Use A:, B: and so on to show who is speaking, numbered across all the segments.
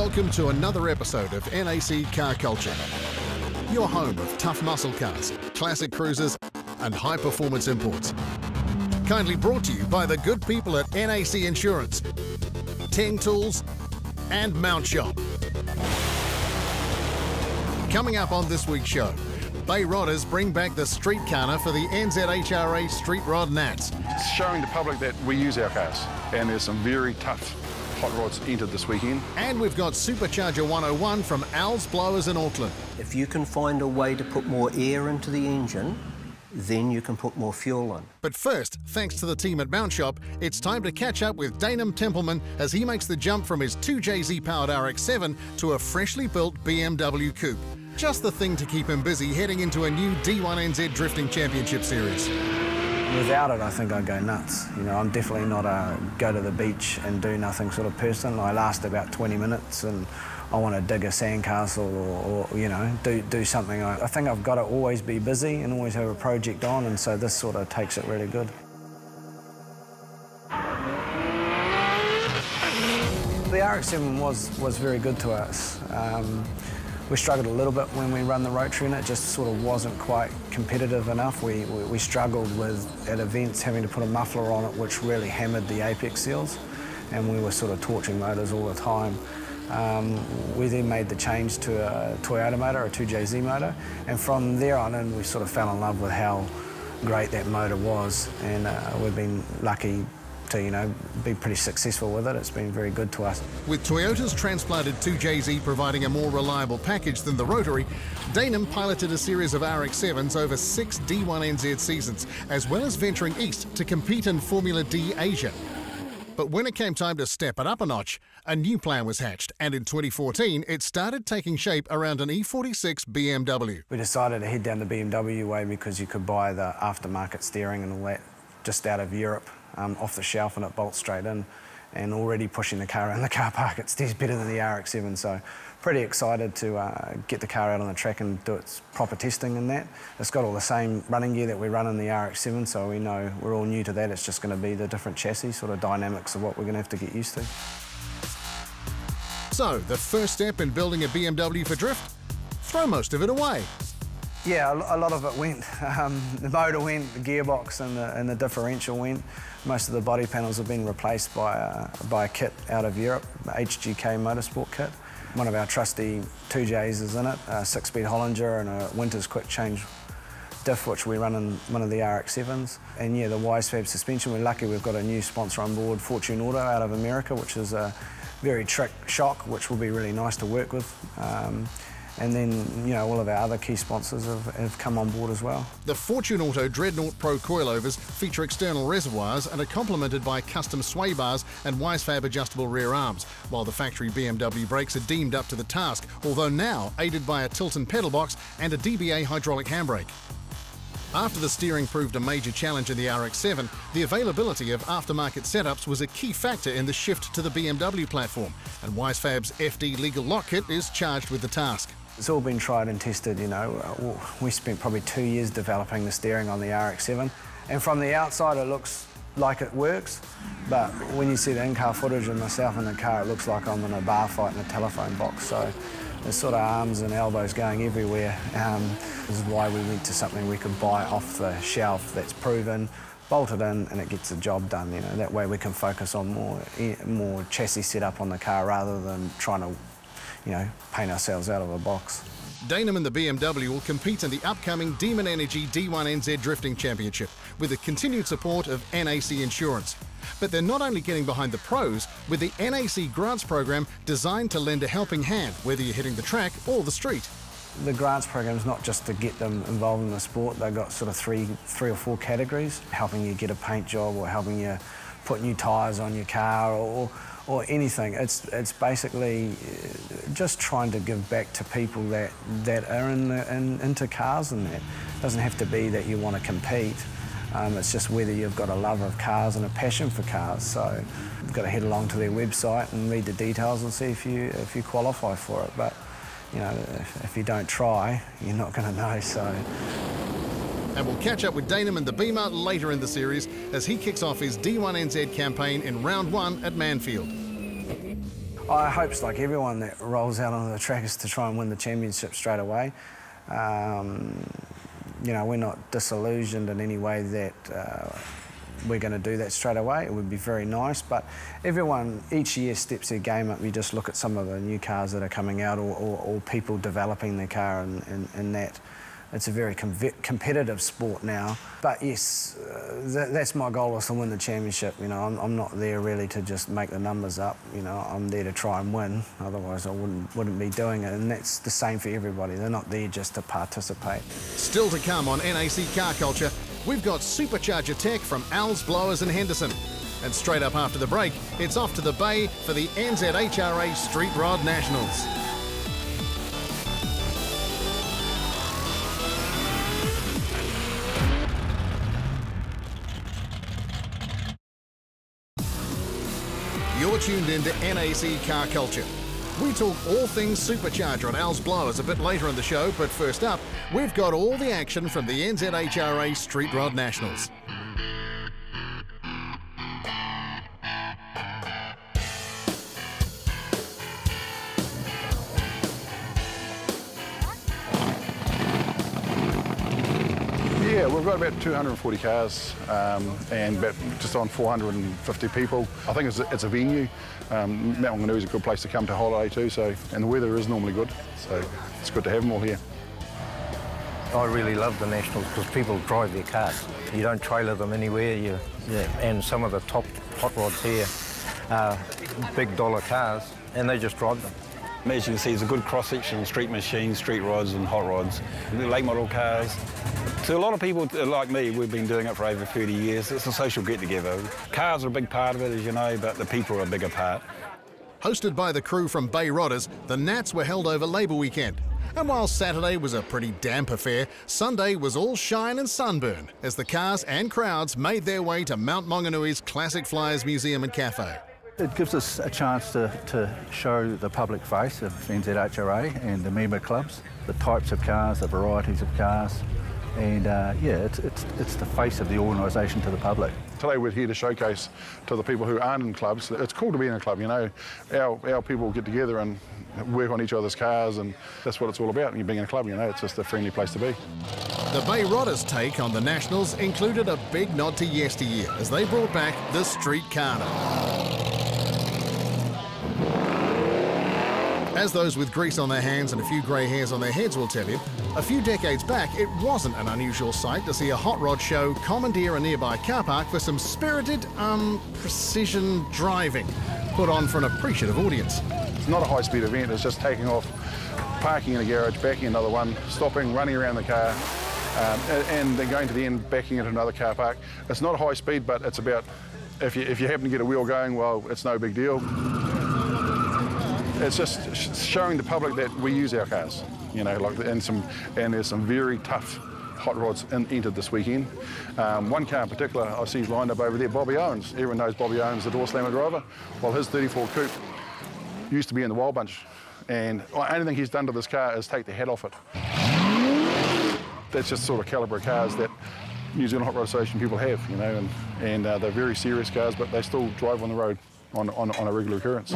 A: Welcome to another episode of NAC Car Culture, your home of tough muscle cars, classic cruisers and high-performance imports. Kindly brought to you by the good people at NAC Insurance, Teng Tools and Mount Shop. Coming up on this week's show, Bay Rodders bring back the street corner for the NZHRA Street Rod Nats.
B: Showing the public that we use our cars, and there's some very tough hot rods entered this weekend.
A: And we've got Supercharger 101 from Owls Blowers in Auckland.
C: If you can find a way to put more air into the engine, then you can put more fuel in.
A: But first, thanks to the team at Mount Shop, it's time to catch up with Dainam Templeman as he makes the jump from his 2JZ-powered RX-7 to a freshly built BMW Coupe. Just the thing to keep him busy heading into a new D1NZ Drifting Championship Series.
D: Without it, I think I'd go nuts. You know, I'm definitely not a go to the beach and do nothing sort of person. I last about 20 minutes and I want to dig a sandcastle or you know, do something. I think I've got to always be busy and always have a project on, and so this sort of takes it really good. The RX-7 was very good to us. We struggled a little bit when we run the rotary in it, just sort of wasn't quite competitive enough. We struggled with, at events, having to put a muffler on it, which really hammered the apex seals, and we were sort of torching motors all the time. We then made the change to a Toyota motor, a 2JZ motor, and from there on in we sort of fell in love with how great that motor was, and we've been lucky to, you know, be pretty successful with it. It's been very good to us.
A: With Toyota's transplanted 2JZ providing a more reliable package than the rotary, Dainam piloted a series of RX-7s over 6 D1NZ seasons, as well as venturing east to compete in Formula D Asia. But when it came time to step it up a notch, a new plan was hatched, and in 2014 it started taking shape around an E46 BMW.
D: We decided to head down the BMW way because you could buy the aftermarket steering and all that just out of Europe. Off the shelf, and it bolts straight in, and already pushing the car around the car park, it steers better than the RX-7, so pretty excited to get the car out on the track and do its proper testing in that. It's got all the same running gear that we run in the RX-7, so we know we're all new to that. It's just going to be the different chassis sort of dynamics of what we're going to have to get used to.
A: So, the first step in building a BMW for drift? Throw most of it away.
D: Yeah, a lot of it went. The motor went, the gearbox and the differential went. Most of the body panels have been replaced by a kit out of Europe, HGK Motorsport kit. One of our trusty 2Js is in it, a 6-speed Hollinger and a Winter's quick change diff, which we run in one of the RX-7s. And yeah, the Wisefab suspension, we're lucky we've got a new sponsor on board, Fortune Auto out of America, which is a very trick shock, which will be really nice to work with. And then, you know, all of our other key sponsors have come on board as well.
A: The Fortune Auto Dreadnought Pro coilovers feature external reservoirs and are complemented by custom sway bars and Wisefab adjustable rear arms, while the factory BMW brakes are deemed up to the task, although now aided by a tilt and pedal box and a DBA hydraulic handbrake. After the steering proved a major challenge in the RX-7, the availability of aftermarket setups was a key factor in the shift to the BMW platform, and Wisefab's FD legal lock kit is charged with the task.
D: It's all been tried and tested, you know. We spent probably 2 years developing the steering on the RX-7, and from the outside it looks like it works, but when you see the in-car footage of myself in the car, it looks like I'm in a bar fight in a telephone box. So there's sort of arms and elbows going everywhere. This is why we went to something we could buy off the shelf that's proven, bolt it in, and it gets the job done. You know, that way we can focus on more chassis setup on the car rather than trying to, you know, paint ourselves out of a box.
A: Dainam and the BMW will compete in the upcoming Demon Energy D1NZ Drifting Championship with the continued support of NAC Insurance. But they're not only getting behind the pros with the NAC Grants program designed to lend a helping hand, whether you're hitting the track or the street.
D: The grants program is not just to get them involved in the sport. They've got sort of three or four categories, helping you get a paint job or helping you put new tyres on your car or anything. It's basically just trying to give back to people that are into cars, and that it doesn't have to be that you want to compete. It's just whether you've got a love of cars and a passion for cars. So you've got to head along to their website and read the details and see if you qualify for it. But you know, if you don't try, you're not going to know. So.
A: And we'll catch up with Dainam and the Beamer later in the series as he kicks off his D1NZ campaign in round 1 at Manfield.
D: I hope it's like everyone that rolls out onto the track is to try and win the championship straight away. You know, we're not disillusioned in any way that we're going to do that straight away. It would be very nice, but everyone each year steps their game up. You just look at some of the new cars that are coming out, or people developing their car, and that. It's a very competitive sport now. But yes, that's my goal, is to win the championship. You know, I'm not there really to just make the numbers up. You know, I'm there to try and win. Otherwise, I wouldn't be doing it. And that's the same for everybody. They're not there just to participate.
A: Still to come on NAC Car Culture, we've got supercharger tech from Al's Blowers in Henderson. And straight up after the break, it's off to the Bay for the NZHRA Street Rod Nationals. You're tuned into NAC Car Culture. We talk all things supercharger on Al's Blowers a bit later in the show, but first up, we've got all the action from the NZHRA Street Rod Nationals.
B: Yeah, we've got about 240 cars and about just on 450 people. I think it's a venue. Mount Maunganui is a good place to come to holiday too, and the weather is normally good, so it's good to have them all here.
E: I really love the Nationals because people drive their cars. You don't trailer them anywhere, and some of the top hot rods here are big dollar cars, and they just drive them.
F: As you can see, it's a good cross-section, street machines, street rods and hot rods. The late model cars. To a lot of people like me, we've been doing it for over 30 years. It's a social get-together. Cars are a big part of it, as you know, but the people are a bigger part.
A: Hosted by the crew from Bay Rodders, the Nats were held over Labour weekend. And while Saturday was a pretty damp affair, Sunday was all shine and sunburn as the cars and crowds made their way to Mount Maunganui's Classic Flyers Museum and Cafe.
G: It gives us a chance to show the public face of NZHRA and the member clubs, the types of cars, the varieties of cars, and yeah, it's the face of the organisation to the public.
B: Today we're here to showcase to the people who aren't in clubs. It's cool to be in a club, you know. Our people get together and work on each other's cars, and that's what it's all about. And you being in a club, you know, it's just a friendly place to be.
A: The Bay Rodders' take on the Nationals included a big nod to yesteryear as they brought back the street carter. As those with grease on their hands and a few grey hairs on their heads will tell you, a few decades back it wasn't an unusual sight to see a hot rod show commandeer a nearby car park for some spirited, precision driving, put on for an appreciative audience.
B: It's not a high-speed event, it's just taking off, parking in a garage, backing another one, stopping, running around the car, and then going to the end, backing into another car park. It's not a high speed, but it's about, if you happen to get a wheel going, well, it's no big deal. It's just showing the public that we use our cars, you know, and there's some very tough hot rods entered this weekend. One car in particular I see lined up over there, Bobby Owens. Everyone knows Bobby Owens, the door slammer driver. Well, his 34 coupe used to be in the Wild Bunch, and the only thing he's done to this car is take the head off it. That's just sort of calibre of cars that New Zealand Hot Rod Association people have, you know, and they're very serious cars, but they still drive on the road on a regular occurrence.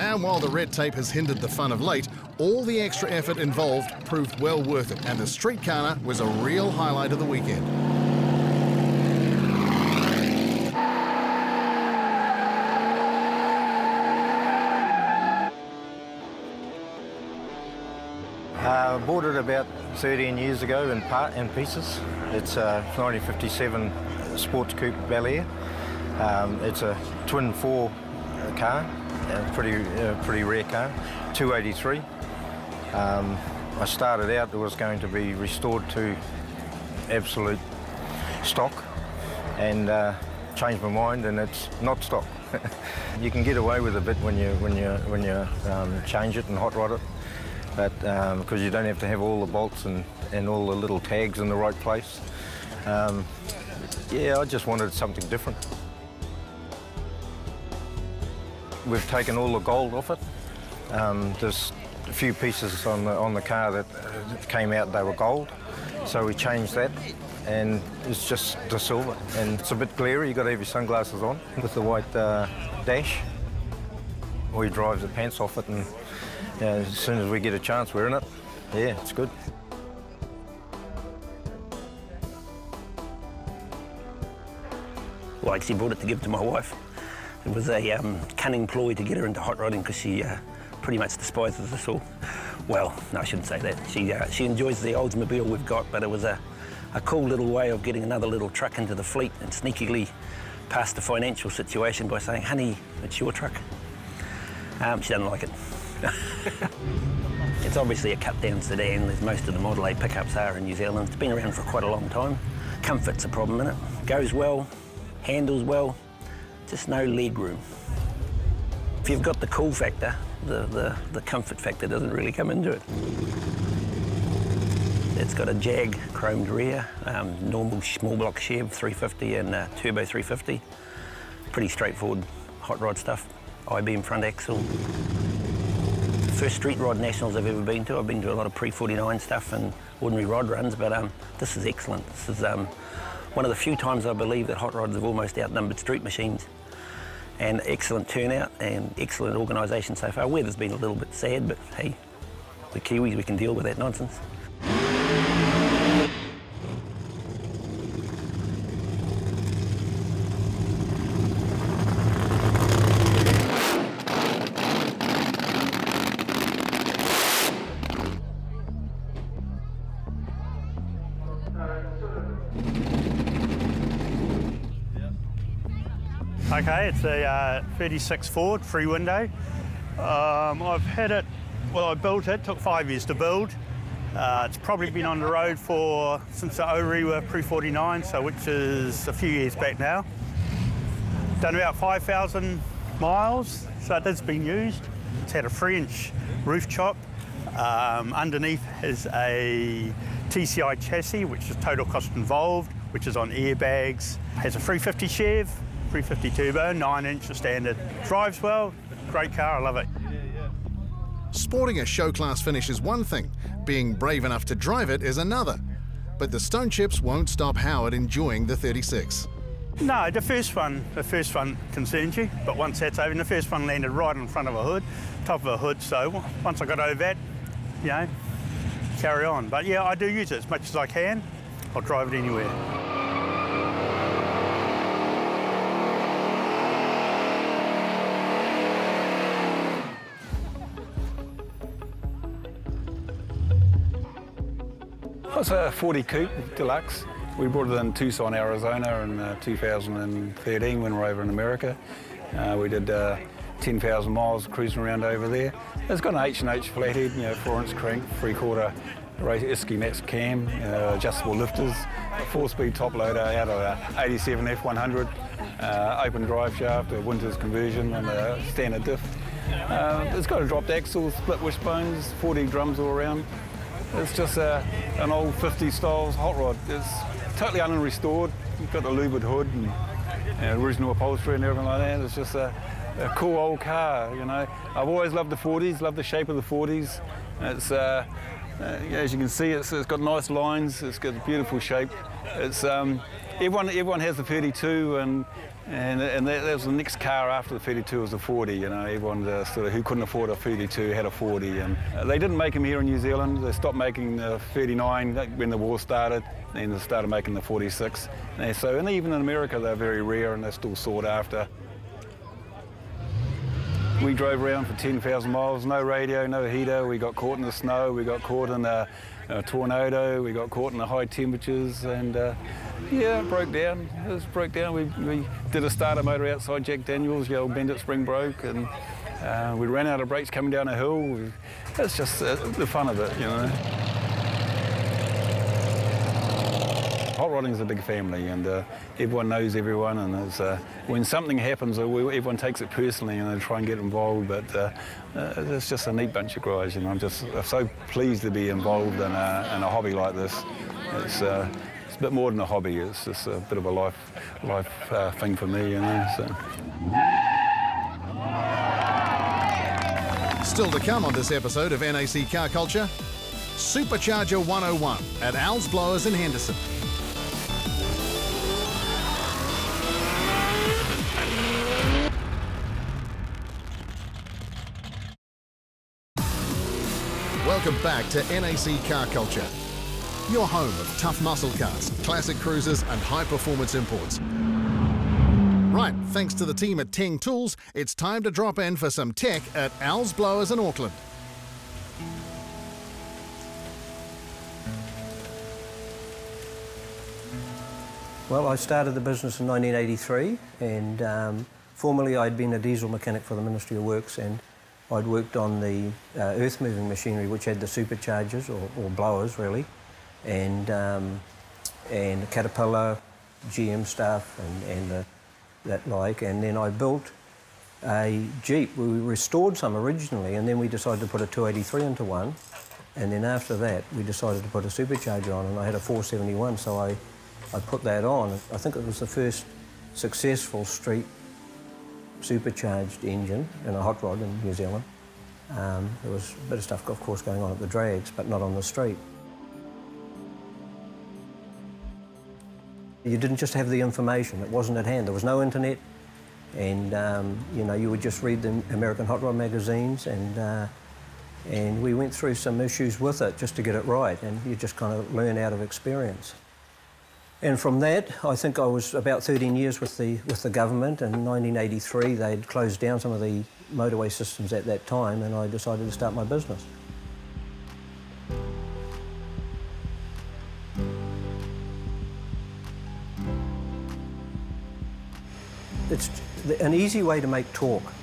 A: And while the red tape has hindered the fun of late, all the extra effort involved proved well worth it, and the street carter was a real highlight of the weekend.
E: I bought it about 13 years ago in pieces. It's a 1957 Sports Coupe Bel Air. It's a twin 4 car, a pretty rare car, 283. I started out, it was going to be restored to absolute stock, and changed my mind, and it's not stock. You can get away with a bit when you change it and hot rod it, but because you don't have to have all the bolts and all the little tags in the right place. Yeah, I just wanted something different. We've taken all the gold off it. There's a few pieces on the car that came out, they were gold. So we changed that, and it's just the silver. And it's a bit glary, you've got to have your sunglasses on with the white dash. We drive the pants off it, and as soon as we get a chance, we're in it. Yeah, it's good.
H: Well, I actually brought it to give to my wife. It was a cunning ploy to get her into hot rodding because she pretty much despises us all. Well, no, I shouldn't say that. She enjoys the Oldsmobile we've got, but it was a cool little way of getting another little truck into the fleet and sneakily past the financial situation by saying, honey, it's your truck. She doesn't like it. It's obviously a cut-down sedan, as most of the Model A pickups are in New Zealand. It's been around for quite a long time. Comfort's a problem in it. Goes well, handles well, just no leg room. If you've got the cool factor, the comfort factor doesn't really come into it. It's got a Jag chromed rear, normal small block Chev 350 and turbo 350. Pretty straightforward hot rod stuff. I-beam front axle. First street rod nationals I've ever been to. I've been to a lot of pre-49 stuff and ordinary rod runs, but this is excellent. This is one of the few times I believe that hot rods have almost outnumbered street machines. And excellent turnout and excellent organisation so far. Weather's been a little bit sad, but hey, we're Kiwis, we can deal with that nonsense.
I: Okay, it's a 36 Ford, free window. I've had it, well, I built it, took 5 years to build. It's probably been on the road since the Ori were pre-49, so which is a few years back now. Done about 5,000 miles, so it has been used. It's had a 3-inch roof chop. Underneath is a TCI chassis, which is total cost involved, which is on airbags. Has a 350 Chev, 350 turbo, 9-inch standard. Drives well, great car, I love it.
A: Sporting a show-class finish is one thing, being brave enough to drive it is another. But the stone chips won't stop Howard enjoying the 36.
I: No, the first one concerns you, but once that's over, and the first one landed right in front of a hood, top of a hood, so once I got over that, you know, carry on. But yeah, I do use it as much as I can. I'll drive it anywhere.
F: It's a 40 Coupe Deluxe. We brought it in Tucson, Arizona in 2013 when we were over in America. We did 10,000 miles cruising around over there. It's got an H&H flathead, you know, 4-inch crank, 3/4 race Isky Max cam, adjustable lifters, a 4-speed top loader out of a 87 F100, open drive shaft, a Winters conversion and a standard diff. It's got a dropped axle, split wishbones, 40 drums all around. It's just an old 50s styles hot rod. It's totally unrestored. You've got the louvered hood and original upholstery and everything like that. It's just a cool old car, you know. I've always loved the 40s, loved the shape of the 40s. It's, as you can see, it's got nice lines. It's got a beautiful shape. It's everyone has the 32 and that was the next car after the 32 was the 40, you know. Everyone sort of who couldn't afford a 32 had a 40, and they didn't make them here in New Zealand. They stopped making the 39 when the war started, and they started making the 46. And even in America, they're very rare and they're still sought after. We drove around for 10,000 miles, no radio, no heater. We got caught in the snow, we got caught in a tornado, we got caught in the high temperatures, and yeah, it broke down. It just broke down. We did a starter motor outside Jack Daniels, the old bend it spring broke, and we ran out of brakes coming down a hill. It's just the fun of it, you know. Hot rodding is a big family, and everyone knows everyone, and when something happens, everyone takes it personally and they try and get involved, but it's just a neat bunch of guys, and I'm so pleased to be involved in a hobby like this. It's a bit more than a hobby, it's just a bit of a life thing for me, you know. So.
A: Still to come on this episode of NAC Car Culture. Supercharger 101 at Al's Blowers in Henderson. Welcome back to NAC Car Culture, your home of tough muscle cars, classic cruisers and high-performance imports. Right, thanks to the team at Teng Tools, it's time to drop in for some tech at Al's Blowers in Auckland.
C: Well, I started the business in 1983, and formerly I'd been a diesel mechanic for the Ministry of Works, and I'd worked on the earth-moving machinery, which had the superchargers, or blowers really, and Caterpillar, GM stuff, and that like. And then I built a Jeep. We restored some originally, and then we decided to put a 283 into one. And then after that, we decided to put a supercharger on, and I had a 471, so I put that on. I think it was the first successful street supercharged engine in a hot rod in New Zealand. There was a bit of stuff, of course, going on at the drags, but not on the street. You didn't just have the information, it wasn't at hand. There was no internet, and you know, you would just read the American hot rod magazines, and we went through some issues with it just to get it right, and you just kind of learn out of experience. And from that, I think I was about 13 years with the government. In 1983, they'd closed down some of the motorway systems at that time, and I decided to start my business. It's an easy way to make torque.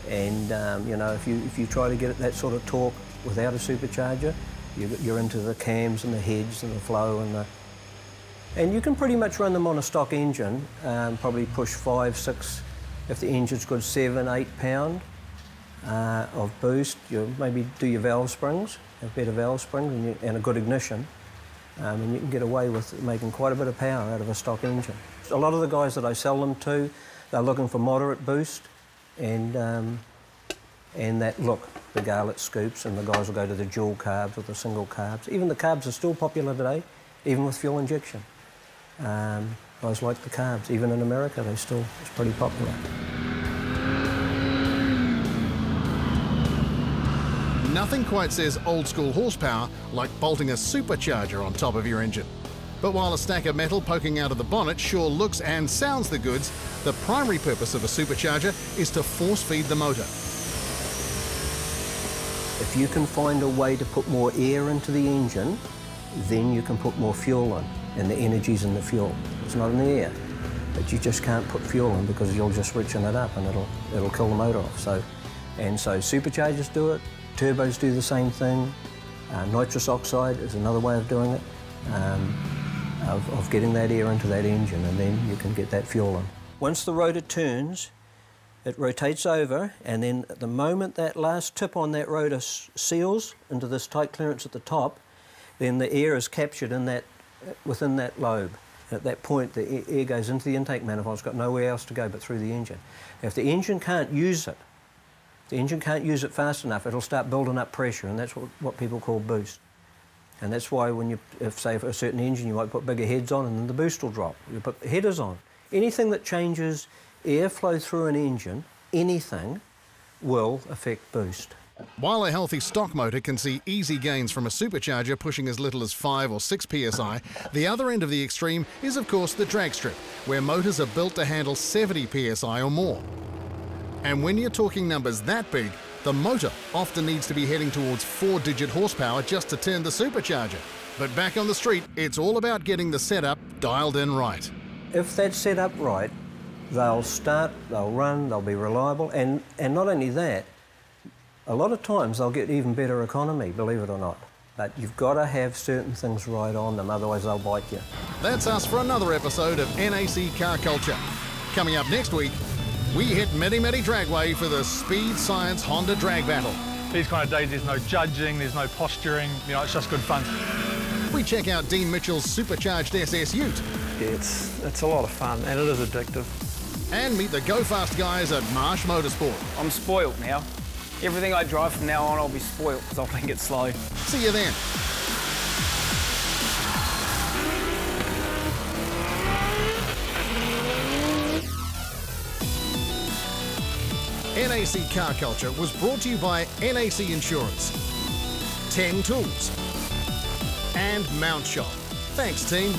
C: And you know, if you try to get that sort of torque without a supercharger, you're into the cams and the heads and the flow and the... And you can pretty much run them on a stock engine, probably push 5, 6, if the engine's good, 7, 8 pound of boost. You maybe do your valve springs, have better valve springs and a good ignition, and you can get away with making quite a bit of power out of a stock engine. A lot of the guys that I sell them to, they're looking for moderate boost and that look, the garlet scoops, and the guys will go to the dual carbs or the single carbs. Even the carbs are still popular today, even with fuel injection. Guys like the carbs. Even in America, it's pretty popular.
A: Nothing quite says old school horsepower like bolting a supercharger on top of your engine. But while a stack of metal poking out of the bonnet sure looks and sounds the goods, the primary purpose of a supercharger is to force feed the motor.
C: If you can find a way to put more air into the engine, then you can put more fuel in, and the energy's in the fuel. It's not in the air, but you just can't put fuel in because you'll just richen it up and it'll kill the motor off. So superchargers do it, turbos do the same thing, nitrous oxide is another way of doing it, of getting that air into that engine, and then you can get that fuel in. Once the rotor turns, it rotates over, and then at the moment that last tip on that rotor seals into this tight clearance at the top, then the air is captured within that lobe. At that point, the air goes into the intake manifold. It's got nowhere else to go but through the engine. If the engine can't use it, fast enough, it'll start building up pressure, and that's what people call boost. And that's why when say for a certain engine, you might put bigger heads on, and then the boost will drop. You put headers on. Anything that changes airflow through an engine, anything, will affect boost.
A: While a healthy stock motor can see easy gains from a supercharger pushing as little as 5 or 6 psi, the other end of the extreme is of course the drag strip, where motors are built to handle 70 psi or more. And when you're talking numbers that big, the motor often needs to be heading towards 4-digit horsepower just to turn the supercharger. But back on the street, it's all about getting the setup dialed in right.
C: If that's set up right, they'll start, they'll run, they'll be reliable, and not only that, a lot of times they'll get even better economy, believe it or not. But you've got to have certain things right on them, otherwise they'll bite you.
A: That's us for another episode of NAC Car Culture. Coming up next week, we hit Medi Dragway for the Speed Science Honda Drag Battle.
J: These kind of days, there's no judging, there's no posturing, you know, it's just good fun.
A: We check out Dean Mitchell's supercharged SS Ute.
K: It's a lot of fun, and it is addictive.
A: And meet the Go Fast guys at Marsh Motorsport.
L: I'm spoilt now. everything I drive from now on, I'll be spoilt because I'll think it's slow.
A: See you then. NAC Car Culture was brought to you by NAC Insurance, 10 Tools and Mount Shop. Thanks, team.